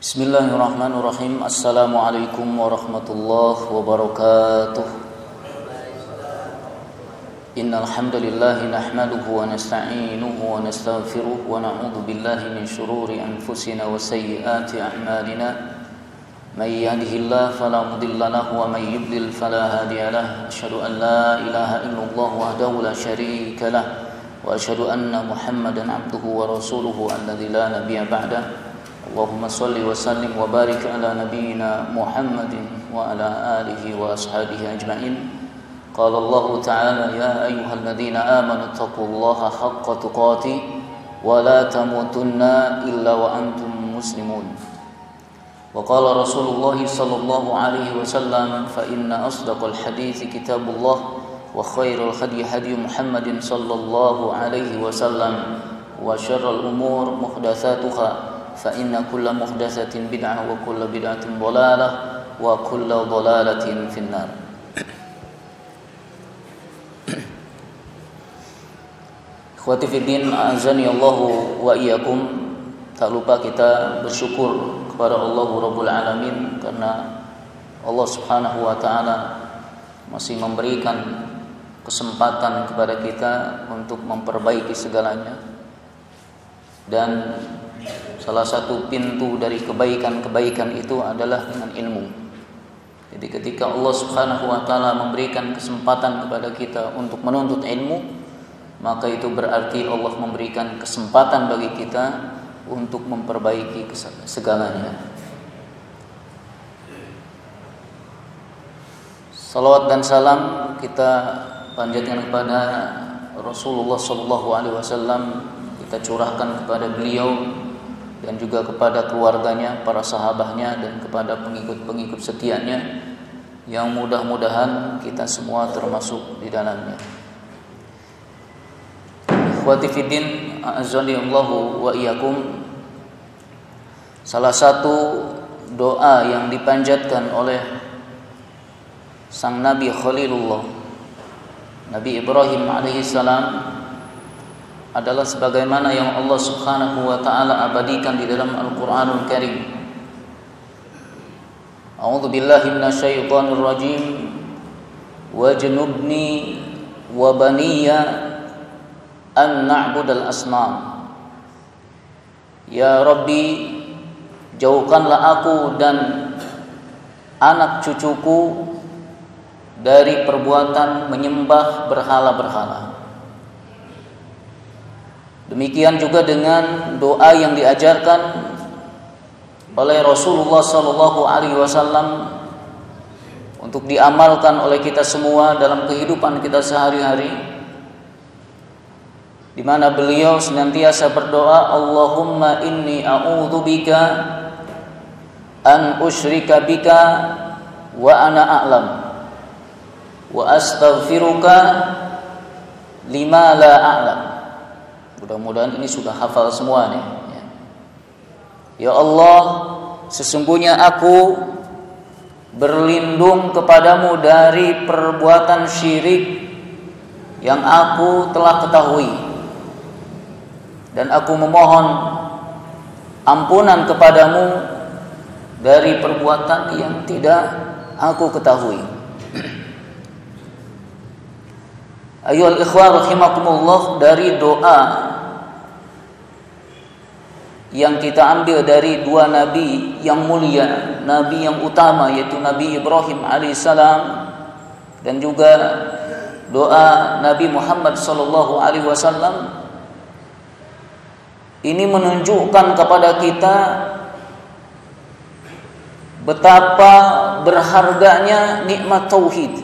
Bismillahirrahmanirrahim. Assalamualaikum warahmatullahi wabarakatuh. Innal hamdalillah nahmaduhu wa nasta'inuhu wa nastaghfiruh wa na'udzu billahi min shururi anfusina wa sayyiati a'malina. May yahdihillahu fala mudilla lahu wa may yudlil fala hadiya lahu. Asyhadu an la ilaha illallah wahdahu la syarika lahu wa asyhadu anna Muhammadan 'abduhu wa rasuluhu alladzi la nabiyya ba'dahu. Allahumma salli wa sallim wa barik ala nabiyyina Muhammadin wa ala alihi wa ashabihi ajma'in. Qala Allah Ta'ala ya ayyuhalladzina amanu taqullaha haqqa tuqatih wa la tamutunna illa wa antum muslimun. Wa qala Rasulullah sallallahu alaihi wasallam fa inna asdaqal hadithi kitabullah wa khairul hadi hadi Muhammadin sallallahu alaihi wasallam wa syarrul umur muhdatsatuha fa inna kulla muhdatsatin bid'ah wa kulla bid'atin dhalalah wa kulla dhalalatin finnar. Ikhwati fiddin, azani Allahu wa iyyakum. Tak lupa kita bersyukur kepada Allah Rabbul Alamin karena Allah Subhanahu wa taala masih memberikan kesempatan kepada kita untuk memperbaiki segalanya. Dan salah satu pintu dari kebaikan-kebaikan itu adalah dengan ilmu. Jadi ketika Allah Subhanahu wa taala memberikan kesempatan kepada kita untuk menuntut ilmu, maka itu berarti Allah memberikan kesempatan bagi kita untuk memperbaiki segalanya. Salawat dan salam kita panjatkan kepada Rasulullah sallallahu alaihi wasallam, kita curahkan kepada beliau dan juga kepada keluarganya, para sahabatnya, dan kepada pengikut-pengikut setianya yang mudah-mudahan kita semua termasuk di dalamnya. Ikhwati fiddin, a'azzani Allahu wa iyyakum. Salah satu doa yang dipanjatkan oleh sang Nabi Khalilullah, Nabi Ibrahim alaihissalam, adalah sebagaimana yang Allah Subhanahu wa taala abadikan di dalam Al-Qur'anul Karim. A'udzu billahi minasyaitonir rajim. Wajnubni wa baniya an na'budal asnam. Ya Rabbi, jauhkanlah aku dan anak cucuku dari perbuatan menyembah berhala-berhala. Demikian juga dengan doa yang diajarkan oleh Rasulullah sallallahu alaihi wasallam untuk diamalkan oleh kita semua dalam kehidupan kita sehari-hari, di mana beliau senantiasa berdoa, Allahumma inni a'udzubika an usyrika bika wa ana a'lam wa astaghfiruka lima la a'lam. Mudah-mudahan ini sudah hafal semua nih. Ya Allah, sesungguhnya aku berlindung kepadamu dari perbuatan syirik yang aku telah ketahui, dan aku memohon ampunan kepadamu dari perbuatan yang tidak aku ketahui. Ayyuhal ikhwan rahimakumullah, dari doa yang kita ambil dari dua nabi yang mulia, nabi yang utama yaitu Nabi Ibrahim alaihissalam, dan juga doa Nabi Muhammad sallallahu alaihi wasallam, ini menunjukkan kepada kita betapa berharganya nikmat tauhid.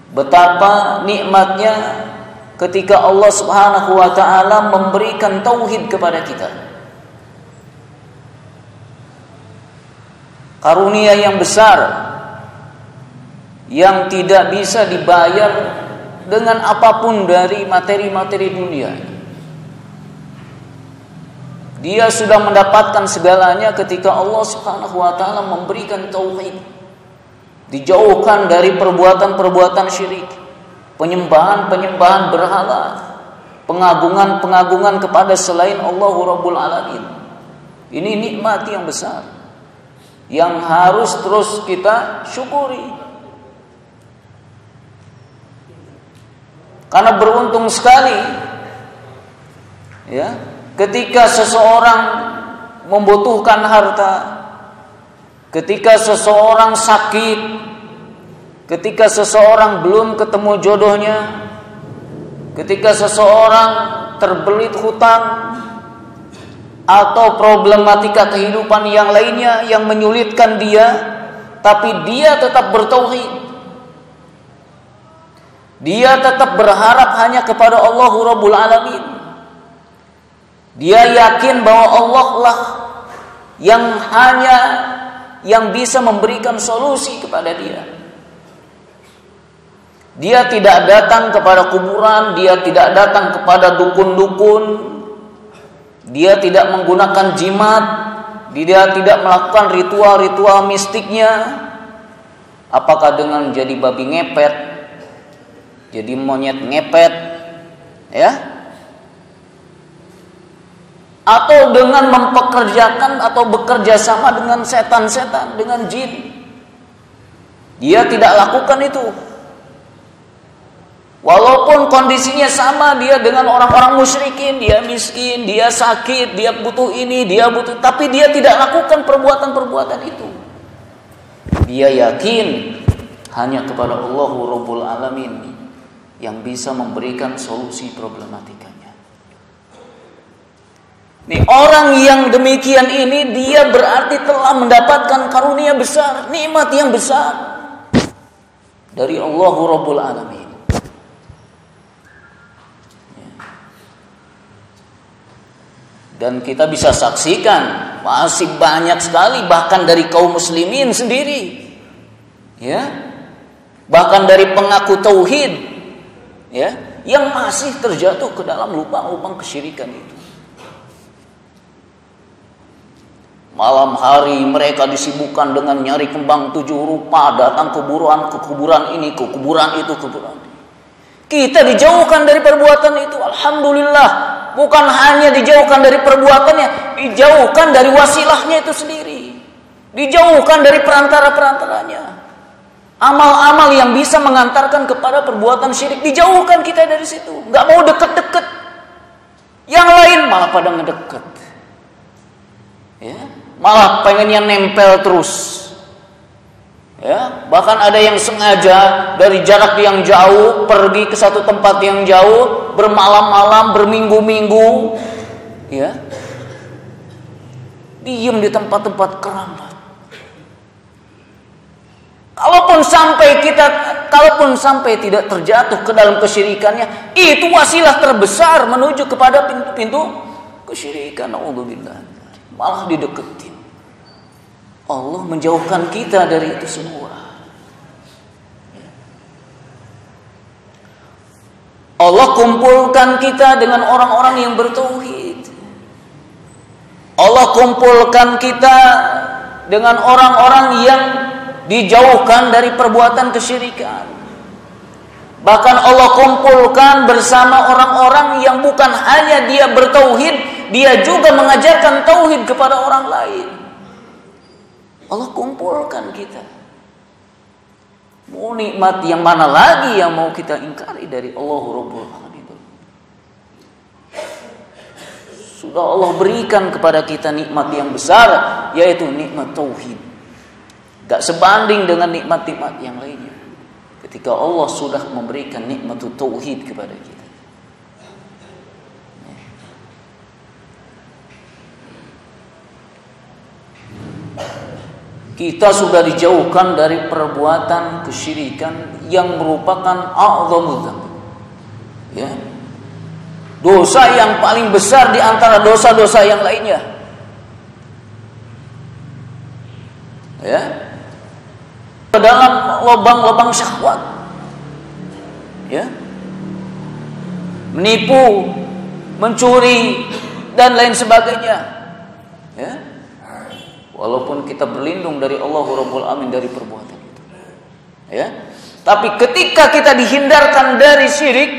Betapa nikmatnya ketika Allah Subhanahu wa taala memberikan tauhid kepada kita. Karunia yang besar yang tidak bisa dibayar dengan apapun dari materi-materi dunia. Dia sudah mendapatkan segalanya ketika Allah Subhanahu wa taala memberikan tauhid. Dijauhkan dari perbuatan-perbuatan syirik, penyembahan-penyembahan berhala, pengagungan-pengagungan kepada selain Allah Rabbul Alamin. Ini nikmat yang besar yang harus terus kita syukuri. Karena beruntung sekali ya, ketika seseorang membutuhkan harta, ketika seseorang sakit, ketika seseorang belum ketemu jodohnya, ketika seseorang terbelit hutang atau problematika kehidupan yang lainnya yang menyulitkan dia, tapi dia tetap bertauhid. Dia tetap berharap hanya kepada Allah Rabbul Alamin. Dia yakin bahwa Allah lah yang bisa memberikan solusi kepada dia. Dia tidak datang kepada kuburan, dia tidak datang kepada dukun-dukun, dia tidak menggunakan jimat, dia tidak melakukan ritual-ritual mistiknya. Apakah dengan jadi babi ngepet, jadi monyet ngepet, ya? Atau dengan mempekerjakan atau bekerja sama dengan setan-setan, dengan jin. Dia tidak lakukan itu. Walaupun kondisinya sama dia dengan orang-orang musyrikin, dia miskin, dia sakit, dia butuh ini, dia butuh, tapi dia tidak lakukan perbuatan-perbuatan itu. Dia yakin hanya kepada Allah Rabbul Alamin yang bisa memberikan solusi problematikanya. Nih, orang yang demikian ini dia berarti telah mendapatkan karunia besar, nikmat yang besar dari Allah Rabbul Alamin. Dan kita bisa saksikan masih banyak sekali bahkan dari kaum muslimin sendiri, ya, bahkan dari pengaku tauhid, ya, yang masih terjatuh ke dalam lubang-lubang kesyirikan itu. Malam hari mereka disibukkan dengan nyari kembang 7 rupa, datang ke kuburan ini, ke kuburan itu, ke kuburan ini. Kita dijauhkan dari perbuatan itu, alhamdulillah. Bukan hanya dijauhkan dari perbuatannya, dijauhkan dari wasilahnya itu sendiri, dijauhkan dari perantara-perantaranya. Amal-amal yang bisa mengantarkan kepada perbuatan syirik, dijauhkan kita dari situ. Gak mau deket-deket. Yang lain malah pada ngedeket, ya, malah pengennya nempel terus. Ya, bahkan ada yang sengaja dari jarak yang jauh pergi ke satu tempat yang jauh, bermalam-malam, berminggu-minggu, ya, diam di tempat-tempat keramat. Kalaupun sampai tidak terjatuh ke dalam kesyirikannya, itu wasilah terbesar menuju kepada pintu-pintu kesyirikan. Naudzubillah, malah dideketin. Allah menjauhkan kita dari itu semua. Allah kumpulkan kita dengan orang-orang yang bertauhid. Allah kumpulkan kita dengan orang-orang yang dijauhkan dari perbuatan kesyirikan. Bahkan Allah kumpulkan bersama orang-orang yang bukan hanya dia bertauhid, dia juga mengajarkan tauhid kepada orang lain. Allah kumpulkan kita. Mau nikmat yang mana lagi yang mau kita ingkari dari Allah Rabbul Alamin? Sudah Allah berikan kepada kita nikmat yang besar, yaitu nikmat tauhid. Gak sebanding dengan nikmat-nikmat yang lainnya. Ketika Allah sudah memberikan nikmat tauhid kepada kita. Kita sudah dijauhkan dari perbuatan kesyirikan yang merupakan a'dhamul dzamb. Ya. Dosa yang paling besar di antara dosa-dosa yang lainnya. Ya. Dalam lubang-lubang syahwat. Ya. Menipu, mencuri dan lain sebagainya. Ya. Walaupun kita berlindung dari Allah Rabbul Alamin dari perbuatan itu, ya. Tapi ketika kita dihindarkan dari syirik,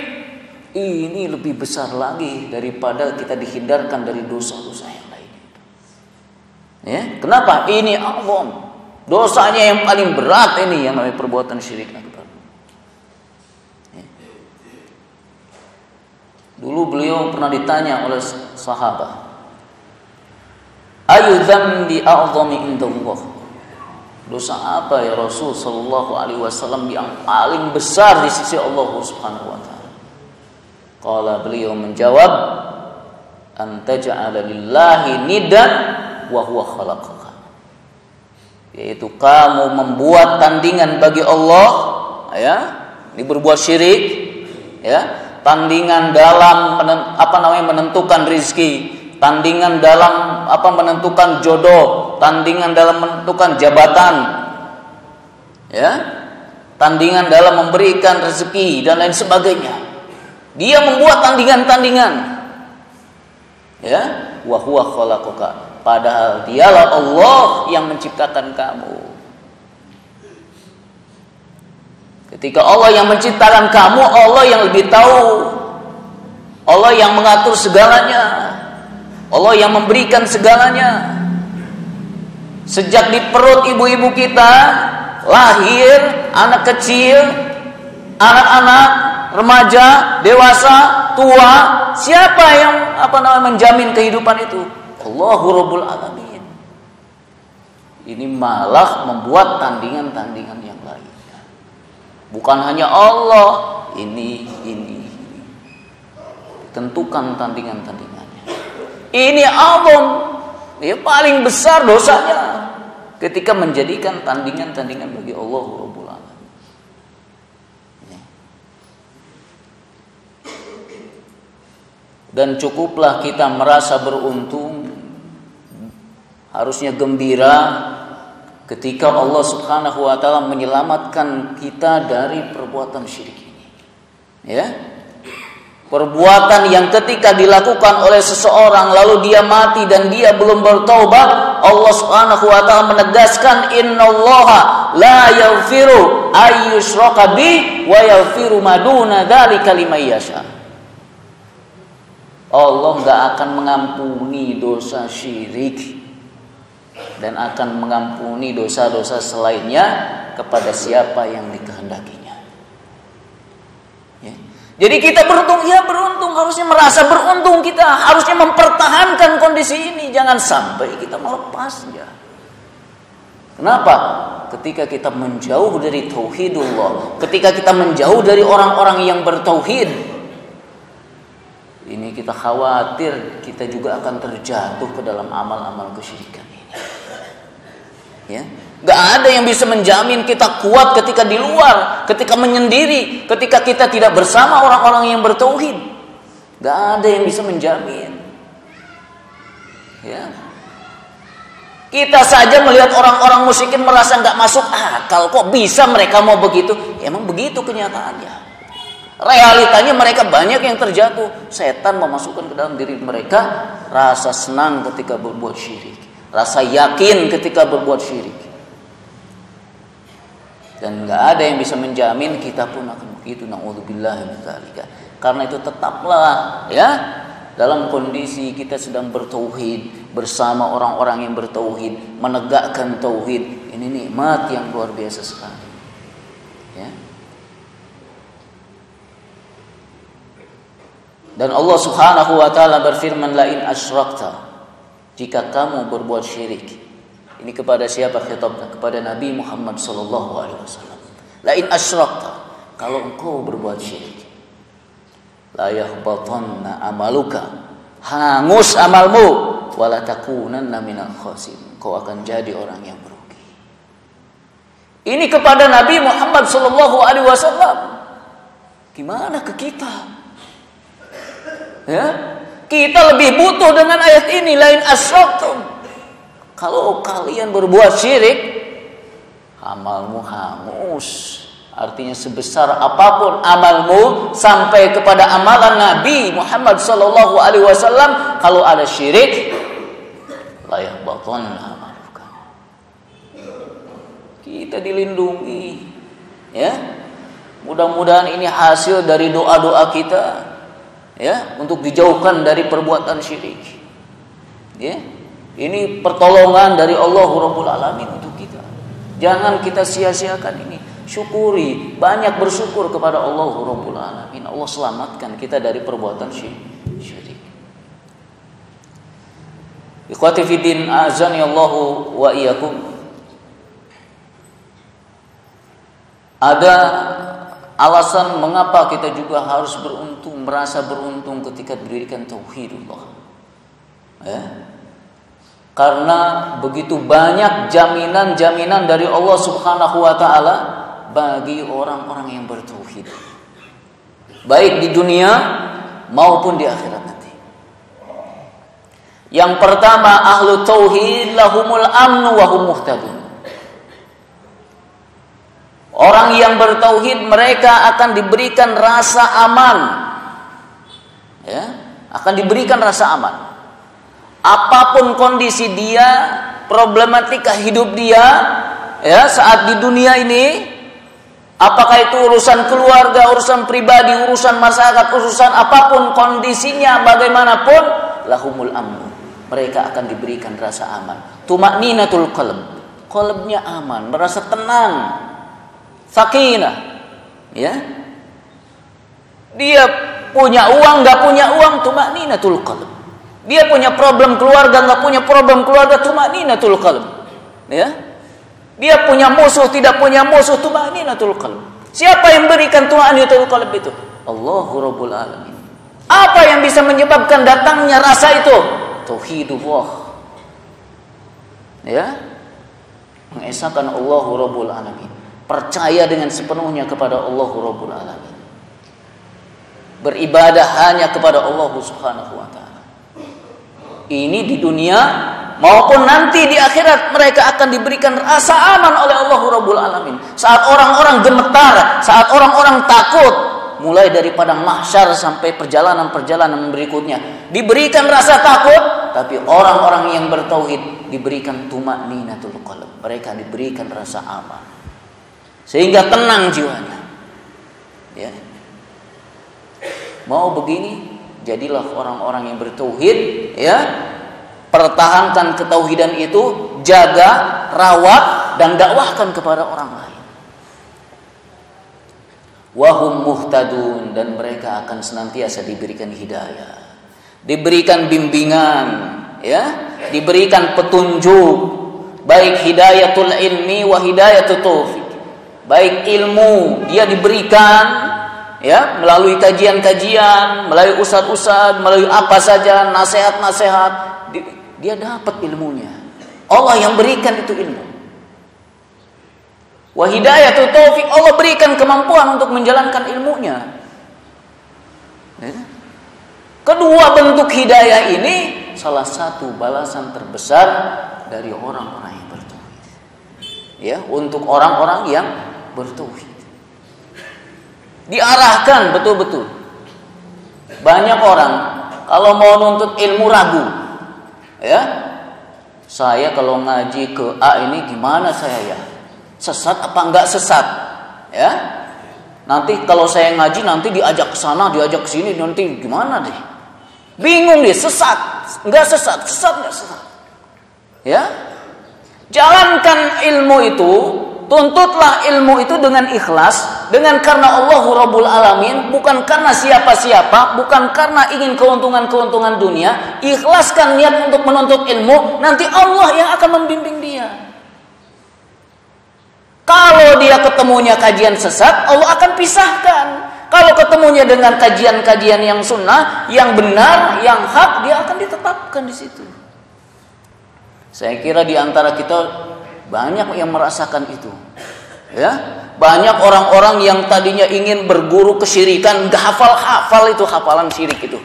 ini lebih besar lagi daripada kita dihindarkan dari dosa-dosa yang lain. Ya, kenapa? Ini azam. Dosanya yang paling berat ini yang namanya perbuatan syirik akbar. Ya. Dulu beliau pernah ditanya oleh sahabat, "Ayu dzambi a'zami indallah?" Dosa apa ya Rasul sallallahu alaihi wasallam yang paling besar di sisi Allah Subhanahu wa taala? Qala, beliau menjawab, "An taj'ala lillahi niddan wa huwa khalaqaka." Yaitu kamu membuat tandingan bagi Allah, ya. Ini berbuat syirik, ya. Tandingan dalam menentukan rizki, tandingan dalam menentukan jodoh, tandingan dalam menentukan jabatan, ya, tandingan dalam memberikan rezeki dan lain sebagainya. Dia membuat tandingan-tandingan, ya, wa huwa khalaqaka, padahal dialah Allah yang menciptakan kamu. Ketika Allah yang menciptakan kamu, Allah yang lebih tahu, Allah yang mengatur segalanya, Allah yang memberikan segalanya. Sejak di perut ibu-ibu kita lahir anak kecil, anak-anak, remaja, dewasa, tua, siapa yang menjamin kehidupan itu? Allahu Rabbul Alamin. Ini malah membuat tandingan-tandingan yang lain. Bukan hanya Allah, ini. Tentukan tandingan-tandingannya. Ini azam, dia paling besar dosanya ketika menjadikan tandingan-tandingan bagi Allah Rabbul Alamin. Dan cukuplah kita merasa beruntung, harusnya gembira ketika Allah Subhanahu wa taala menyelamatkan kita dari perbuatan syirik ini. Ya. Perbuatan yang ketika dilakukan oleh seseorang lalu dia mati dan dia belum bertaubat, Allah Subhanahu wa taala menegaskan, innallaha la yaghfiru ayyushraka bi wa yaghfiru ma duna dzalika liman yasha. Allah enggak akan mengampuni dosa syirik dan akan mengampuni dosa-dosa selainnya kepada siapa yang dikehendakinya. Ya. Jadi kita beruntung, harusnya merasa beruntung, kita harusnya mempertahankan kondisi ini, jangan sampai kita melepasnya. Kenapa? Ketika kita menjauh dari tauhidullah, ketika kita menjauh dari orang-orang yang bertauhid, ini kita khawatir kita juga akan terjatuh ke dalam amal-amal kesyirikan ini. Ya, gak ada yang bisa menjamin kita kuat ketika di luar, ketika menyendiri, ketika kita tidak bersama orang-orang yang bertauhid. Gak ada yang bisa menjamin. Ya. Kita saja melihat orang-orang musyrikin merasa gak masuk akal, kok bisa mereka mau begitu? Ya, emang begitu kenyataannya. Realitanya mereka banyak yang terjatuh. Setan memasukkan ke dalam diri mereka rasa senang ketika berbuat syirik, rasa yakin ketika berbuat syirik. Dan gak ada yang bisa menjamin kita pun akan begitu. Na'udzubillahi min dzalika. Karena itu tetaplah ya dalam kondisi kita sedang bertauhid bersama orang-orang yang bertauhid, menegakkan tauhid. Ini nikmat yang luar biasa sekali. Ya. Dan Allah Subhanahu wa taala berfirman, la in asyrakta, jika kamu berbuat syirik. Ini kepada siapa khitabnya? Kepada Nabi Muhammad sallallahu alaihi wasallam. La in asyrakta, kalau engkau berbuat syirik, la yahbatanna amaluka, hangus amalmu, wala takunanna minal khasirin, kau akan jadi orang yang merugi. Ini kepada Nabi Muhammad sallallahu alaihi wasallam. Gimana ke kita? Ya, kita lebih butuh dengan ayat ini, lain asyraktum. Kalau kalian berbuat syirik, amalmu hangus. Artinya sebesar apapun amalmu sampai kepada amalan Nabi Muhammad sallallahu alaihi wasallam, kalau ada syirik, la yahbatanna amaluka. Kita dilindungi. Ya. Mudah-mudahan ini hasil dari doa-doa kita. Ya, untuk dijauhkan dari perbuatan syirik. Ya. Ini pertolongan dari Allah Rabbul Alamin untuk kita. Jangan kita sia-siakan ini. Syukuri, banyak bersyukur kepada Allah Rabbul Alamin. Allah selamatkan kita dari perbuatan syirik. Ikhwati fiddin, azani Allahu wa iyyakum. Ada alasan mengapa kita juga harus beruntung, merasa beruntung ketika diberikan tauhidullah. Ya. Karena begitu banyak jaminan-jaminan dari Allah Subhanahu wa taala bagi orang-orang yang bertauhid, baik di dunia maupun di akhirat nanti. Yang pertama, ahlu tauhid lahumul amnu wa hum muhtadun. Orang yang bertauhid mereka akan diberikan rasa aman. Ya, akan diberikan rasa aman. Apapun kondisi dia, problematika hidup dia, ya, saat di dunia ini, apakah itu urusan keluarga, urusan pribadi, urusan masyarakat, urusan apapun kondisinya, bagaimanapun, lahumul amnu. Mereka akan diberikan rasa aman. Tumakninatul qalb. Qalbnya aman, merasa tenang. Sakinah. Ya. Dia punya uang, enggak punya uang, tumakninatul qalb. Dia punya problem keluarga, enggak punya problem keluarga, tumakninatul qalb. Ya. Dia punya musuh, tidak punya musuh, tumakninatul qalb. Siapa yang berikan tumakninatul qalb itu? Allahu Rabbul Alamin. Apa yang bisa menyebabkan datangnya rasa itu? Tauhidullah. Ya. Mengesahkan Allahu Rabbul Alamin. Percaya dengan sepenuhnya kepada Allahu Rabbul Alamin. Beribadah hanya kepada Allah Subhanahu wa taala. Ini di dunia maupun nanti di akhirat mereka akan diberikan rasa aman oleh Allah Rabbul Alamin. Saat orang-orang gemetar, saat orang-orang takut, mulai dari padang mahsyar sampai perjalanan-perjalanan berikutnya, diberikan rasa takut, tapi orang-orang yang bertauhid diberikan tumakninatul qalb. Mereka diberikan rasa aman. Sehingga tenang jiwanya. Ya. Mau begini, jadilah orang-orang yang bertauhid, ya. Pertahankan ketauhidan itu, jaga, rawat dan dakwahkan kepada orang lain. Wahum muhtadun, dan mereka akan senantiasa diberikan hidayah, diberikan bimbingan, ya, diberikan petunjuk, baik hidayatul ilmi wa hidayatul taufik. Baik ilmu dia diberikan, ya, melalui kajian-kajian, melalui ustaz-ustaz, melalui apa saja, nasihat-nasihat, dia dapat ilmunya. Allah yang berikan itu ilmu. Wa hidayatul taufik, Allah berikan kemampuan untuk menjalankan ilmunya. Ya. Kedua bentuk hidayah ini salah satu balasan terbesar dari orang-orang yang bertauhid. Ya, untuk orang-orang yang bertauhid. Diarahkan betul-betul. Banyak orang kalau mau nuntut ilmu ragu. Ya. Saya kalau ngaji ke A ini gimana saya ya? Sesat apa enggak sesat? Ya. Nanti kalau saya ngaji nanti diajak ke sana, diajak ke sini, nanti gimana deh? Bingung deh, sesat, enggak sesat, sesat enggak sesat. Ya. Jalankan ilmu itu, tuntutlah ilmu itu dengan ikhlas, dengan karena Allahu Rabbul Alamin, bukan karena siapa-siapa, bukan karena ingin keuntungan-keuntungan dunia. Ikhlaskan niat untuk menuntut ilmu, nanti Allah yang akan membimbing dia. Kalau dia ketemunya kajian sesat, Allah akan pisahkan. Kalau ketemunya dengan kajian-kajian yang sunnah, yang benar, yang hak, dia akan ditetapkan di situ. Saya kira di antara kita banyak yang merasakan itu. Ya, banyak orang-orang yang tadinya ingin berguru kesyirikan, gak hafal itu hafalan syirik itu.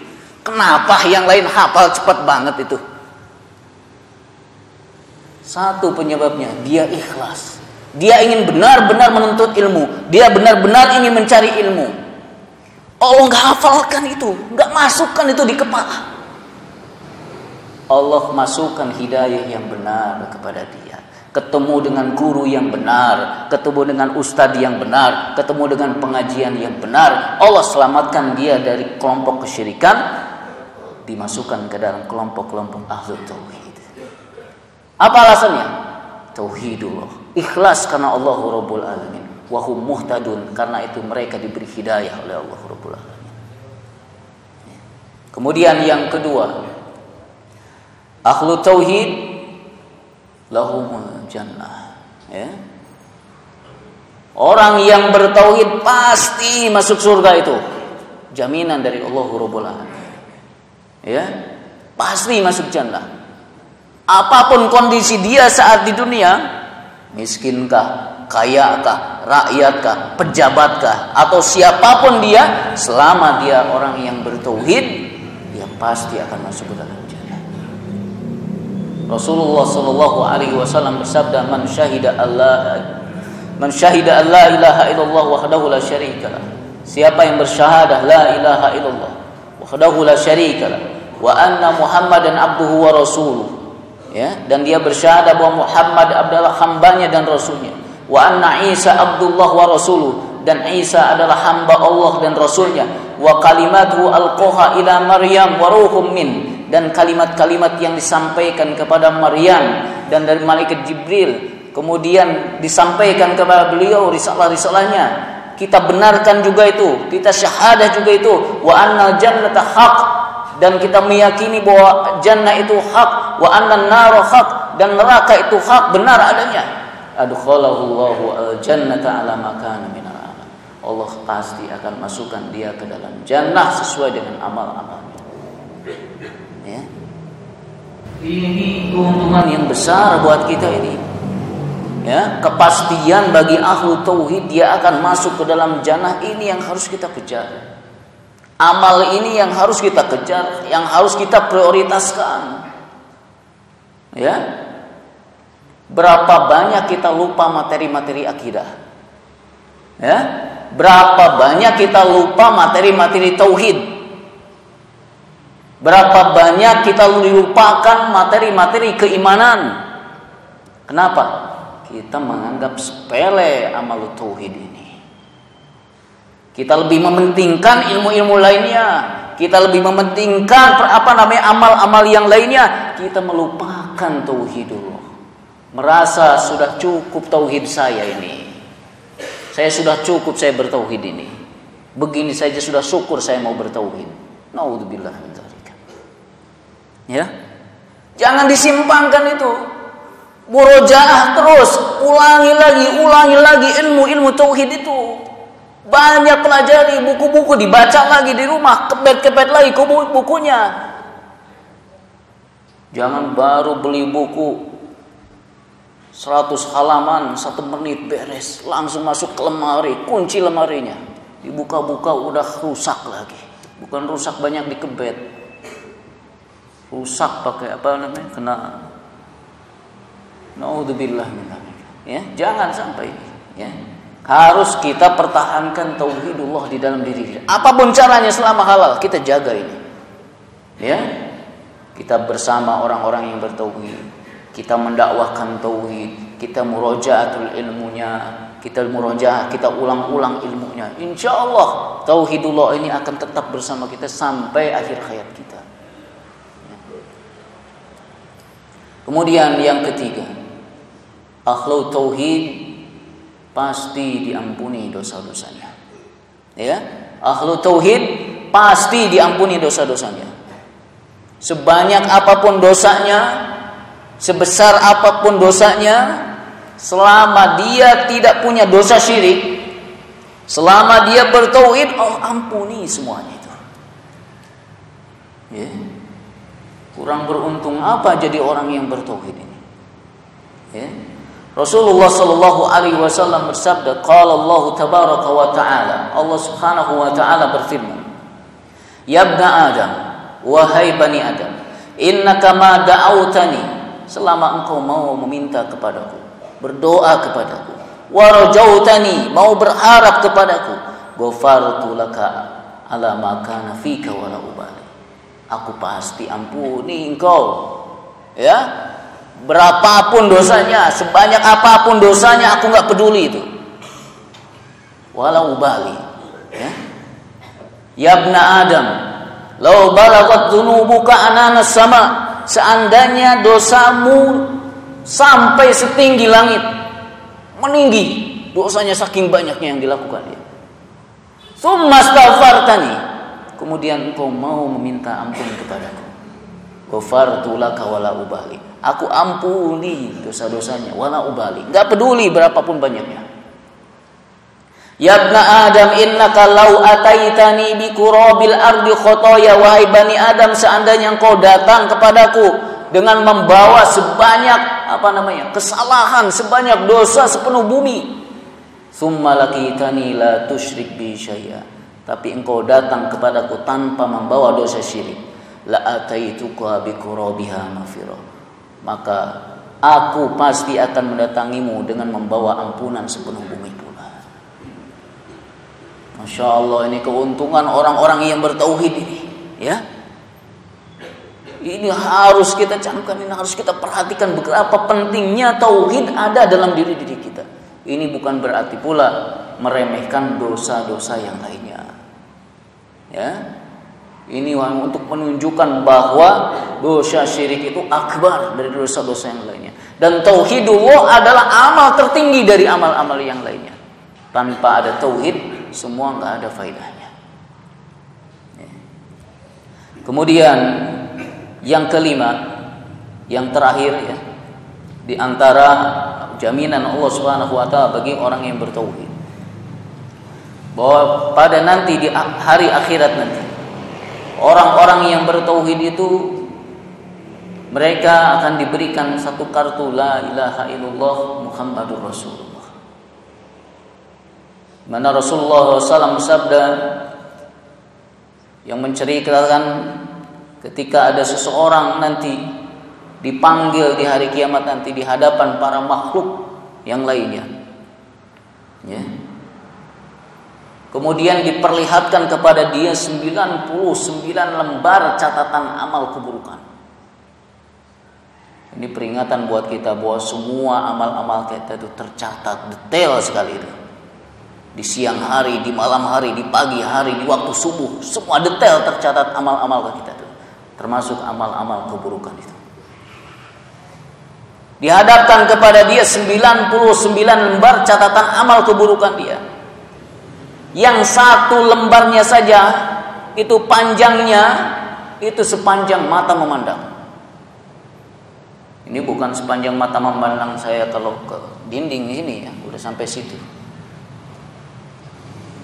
Kenapa yang lain hafal cepat banget itu? Satu penyebabnya, dia ikhlas. Dia ingin benar-benar menuntut ilmu. Dia benar-benar ingin mencari ilmu. Allah gak hafalkan itu, gak masukkan itu di kepala. Allah masukkan hidayah yang benar kepada dia. Ketemu dengan guru yang benar, ketemu dengan ustadz yang benar, ketemu dengan pengajian yang benar. Allah selamatkan dia dari kelompok kesyirikan, dimasukkan ke dalam kelompok-kelompok ahlul tauhid. Apa alasannya? Tauhidullah, ikhlas karena Allah Rabbul Alamin. Wa hum muhtadun, karena itu mereka diberi hidayah oleh Allah Rabbul Alamin. Kemudian yang kedua, ahlu tauhid lahumul jannah. Ya. Orang yang bertauhid pasti masuk surga itu. Jaminan dari Allah Rabbul Alamin. Ya, pasti masuk jannah. Apapun kondisi dia saat di dunia, miskinkah, kayakah, rakyatkah, pejabatkah, atau siapapun dia, selama dia orang yang bertauhid, dia pasti akan masuk ke dalam jannah. Rasulullah sallallahu alaihi wasallam bersabda, "Man syahida an la ilaha illallah wahdahu la syarikalah." Siapa yang bersyahadah la ilaha illallah wahdahu la syarikalah wa anna Muhammadan abduhu wa rasuluh, ya, dan dia bersyahadah bahwa Muhammad adalah hambanya dan rasulnya, wa anna Isa abdullah wa rasuluh, dan Isa adalah hamba Allah dan rasulnya, wa kalimatuhu alqaha ila Maryam wa ruhum min, dan kalimat-kalimat yang disampaikan kepada Maryam dan dari malaikat Jibril kemudian disampaikan kepada beliau risalah-risalahnya, kita benarkan juga itu, kita syahadah juga itu, wa annal jannata haq, dan kita meyakini bahwa jannah itu hak, wa annan nar haq, dan neraka itu hak, benar adanya. Adkhalahullahu al-jannata ala ma kana minal amal. Allah pasti akan masukkan dia ke dalam jannah sesuai dengan amal-amalnya. Ya. Ini keuntungan yang besar buat kita ini. Ya, kepastian bagi ahlu tauhid dia akan masuk ke dalam jannah, ini yang harus kita kejar. Amal ini yang harus kita kejar, yang harus kita prioritaskan. Ya. Berapa banyak kita lupa materi-materi akidah? Ya. Berapa banyak kita lupa materi-materi tauhid? Berapa banyak kita lupakan materi-materi keimanan? Kenapa? Kita menganggap sepele amal tauhid ini. Kita lebih mementingkan ilmu-ilmu lainnya. Kita lebih mementingkan amal-amal yang lainnya. Kita melupakan tauhidullah. Merasa sudah cukup tauhid saya ini. Saya sudah cukup saya bertauhid ini. Begini saja sudah syukur saya mau bertauhid. Naudzubillah min dzalik. Ya. Jangan disimpangkan itu. Murojaah terus, ulangi lagi ilmu tauhid itu. Banyak pelajari, buku-buku dibaca lagi di rumah, kebet-kebet lagi bukunya. Jangan baru beli buku 100 halaman 1 menit beres, langsung masuk ke lemari, kunci lemarinya. Dibuka-buka udah rusak lagi. Bukan rusak banyak dikebet. Rusak pakai apa namanya? Kena naudzubillah min dzalik. Ya, jangan sampai ya. Harus kita pertahankan tauhidullah di dalam diri kita. Apapun caranya selama halal kita jaga ini. Ya. Kita bersama orang-orang yang bertauhid. Kita mendakwahkan tauhid, kita murajaatul ilmunya, kita murojaah, kita ulang-ulang ilmunya. Insyaallah tauhidullah ini akan tetap bersama kita sampai akhir hayat kita. Kemudian yang ketiga, ahlu tauhid pasti diampuni dosa-dosanya. Ya, ahlu tauhid pasti diampuni dosa-dosanya. Sebanyak apapun dosanya, sebesar apapun dosanya, selama dia tidak punya dosa syirik, selama dia bertauhid, Allah ampuni semuanya itu. Ya. Kurang beruntung apa jadi orang yang bertauhid ini? Ya. Rasulullah sallallahu alaihi wasallam bersabda, qala Allah tabaraka wa taala, Allah Subhanahu wa taala berfirman, ya ibna Adam, wahai bani Adam, innaka ma da'autani, selama engkau mau meminta kepadaku, berdoa kepadaku, warajautani, mau berharap kepadaku, ghafartu laka ala ma kana fika wala ubali, aku pasti ampuni engkau. Ya, berapapun dosanya, sebanyak apapun dosanya, aku enggak peduli itu. Wala ubali. Ya ibna Adam, law balagat dzunubuka ananas sama, seandainya dosamu sampai setinggi langit, meninggi dosanya saking banyaknya yang dilakukan dia. Tsumma astaghfartani, kemudian engkau mau meminta ampun kepadaku. Ghafartu laka wala ubali, aku ampuni dosa-dosanya wala ubali, enggak peduli berapapun banyaknya. Ya ibna Adam innaka law ataitani bi qurabil ardi khotoya, wahai bani Adam, seandainya engkau datang kepadaku dengan membawa sebanyak kesalahan, sebanyak dosa sepenuh bumi. Tsumma laqitani la tusyrik bi syai'a, tapi engkau datang kepadaku tanpa membawa dosa syirik, la ataituka bi qurabiha maghfirah, maka aku pasti akan mendatangimu dengan membawa ampunan sepenuh bumi pula. Masya Allah, ini keuntungan orang-orang yang bertauhid ini, ya. Ini harus kita camkan, ini harus kita perhatikan betapa pentingnya tauhid ada dalam diri kita. Ini bukan berarti pula meremehkan dosa-dosa yang lainnya. Ya. Ini untuk menunjukkan bahwa dosa syirik itu akbar dari dosa-dosa yang lainnya. Dan tauhidullah adalah amal tertinggi dari amal-amal yang lainnya. Tanpa ada tauhid, semua nggak ada faedahnya. Ya. Kemudian yang kelima, yang terakhir ya, di antara jaminan Allah Subhanahu wa taala bagi orang yang bertauhid, bahwa pada nanti di hari akhirat nanti, orang-orang yang bertauhid itu mereka akan diberikan satu kartu la ilaha illallah Muhammadur Rasulullah. Mana Rasulullah SAW sabda yang menceritakan ketika ada seseorang nanti dipanggil di hari kiamat nanti di hadapan para makhluk yang lainnya, ya. Kemudian diperlihatkan kepada dia 99 lembar catatan amal keburukan. Ini peringatan buat kita bahwa semua amal-amal kita itu tercatat detail sekali itu. Di siang hari, di malam hari, di pagi hari, di waktu subuh, semua detail tercatat amal-amal kita itu, termasuk amal-amal keburukan itu. Dihadapkan kepada dia 99 lembar catatan amal keburukan dia. Yang satu lembarnya saja itu panjangnya itu sepanjang mata memandang. Ini bukan sepanjang mata memandang saya kalau ke dinding ini ya, udah sampai situ.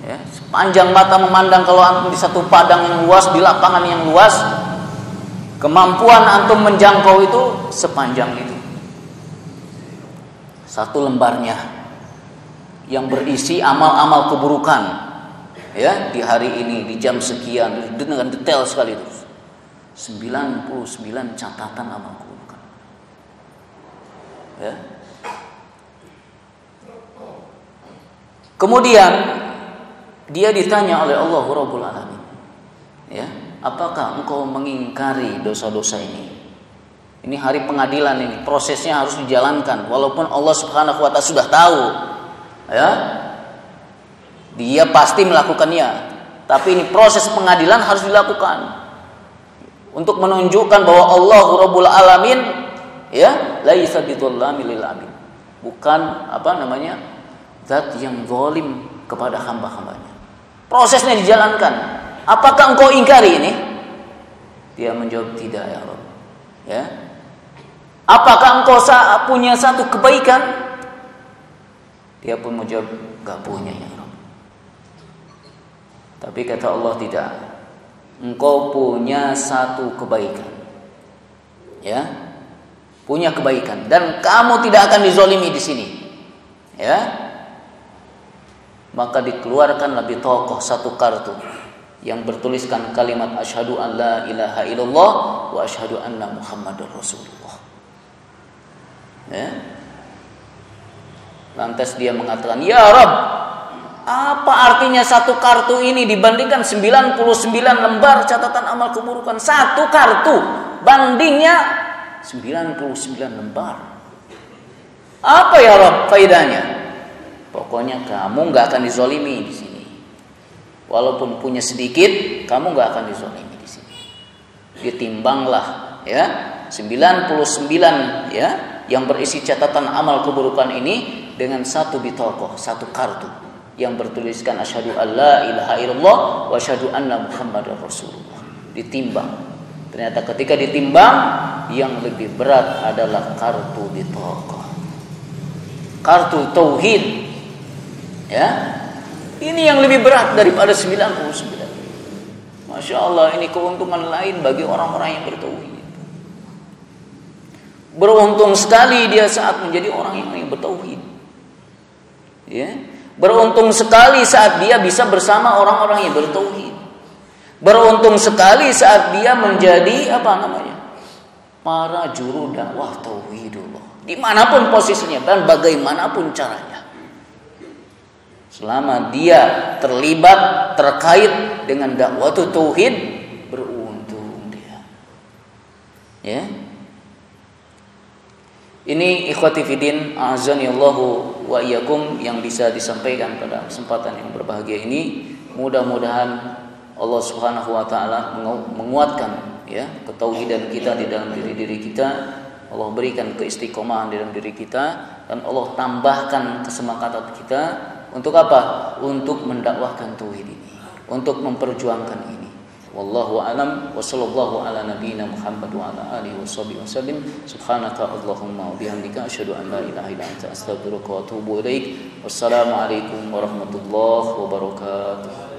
Ya, sepanjang mata memandang kalau antum di satu padang yang luas, di lapangan yang luas, kemampuan antum menjangkau itu sepanjang itu. Satu lembarnya yang berisi amal-amal keburukan, ya, di hari ini, di jam sekian, dengan detail sekali itu. 99 catatan amal keburukan. Ya. Kemudian dia ditanya oleh Allah Rabbul Alamin, ya, apakah engkau mengingkari dosa-dosa ini? Ini hari pengadilan ini, prosesnya harus dijalankan. Walaupun Allah Subhanahu wa taala sudah tahu, ya, dia pasti melakukannya. Tapi ini proses pengadilan harus dilakukan untuk menunjukkan bahwa Allah Rabbul Alamin, ya, laisa bidzallamil lil abid. Bukan zat yang zalim kepada hamba-hambanya. Prosesnya dijalankan. Apakah engkau ingkari ini? Dia menjawab, tidak ya Allah. Ya. Apakah engkau punya satu kebaikan? Dia pun menjawab, enggak punya ya Allah. Tapi kata Allah, tidak. Engkau punya satu kebaikan. Ya. Punya kebaikan dan kamu tidak akan dizolimi di sini. Ya. Maka dikeluarkan lebih tokoh satu kartu yang bertuliskan kalimat asyhadu an la ilaha illallah wa asyhadu anna Muhammadar Rasulullah. Ya. Lantas dia mengatakan, ya Rabb, apa artinya satu kartu ini dibandingkan 99 lembar catatan amal keburukan? Satu kartu bandingnya 99 lembar. Apa ya Rabb faedahnya? Pokoknya kamu nggak akan dizolimi di sini. Walaupun punya sedikit, kamu nggak akan dizolimi di sini. Ditimbanglah, ya, 99 ya yang berisi catatan amal keburukan ini dengan satu bitokoh, satu kartu yang bertuliskan asyhadu alla ilaha illallah wa asyhadu anna muhammadar rasulullah. Ditimbang. Ternyata ketika ditimbang yang lebih berat adalah kartu bitokoh, kartu tauhid. Ya, ini yang lebih berat daripada 99. Masya Allah, ini keuntungan lain bagi orang-orang yang bertauhid. Beruntung sekali dia saat menjadi orang yang bertauhid. Ya, beruntung sekali saat dia bisa bersama orang-orang yang bertauhid. Beruntung sekali saat dia menjadi para juru dakwah tauhidullah, dimanapun posisinya dan bagaimanapun caranya. Selama dia terlibat, terkait dengan dakwah tauhid, beruntung dia. Ya. Ini ikhwati fiddin, a'azanillahu wa iyyakum, yang bisa disampaikan pada kesempatan yang berbahagia ini. Mudah-mudahan Allah Subhanahu wa taala menguatkan ya ketauhidan kita di dalam diri kita. Allah berikan keistiqomahan di dalam diri kita, dan Allah tambahkan kesemangatan kita untuk apa? Untuk mendakwahkan tauhid ini, untuk memperjuangkan ini. Wallahu a'lam, wa sallallahu ala nabiyyina Muhammad wa ala alihi wasallam. Subhanaka Allahumma wa bihamdika asyhadu an la ilaha illa anta astaghfiruka wa atubu ilaik. Wassalamu alaikum warahmatullahi wabarakatuh.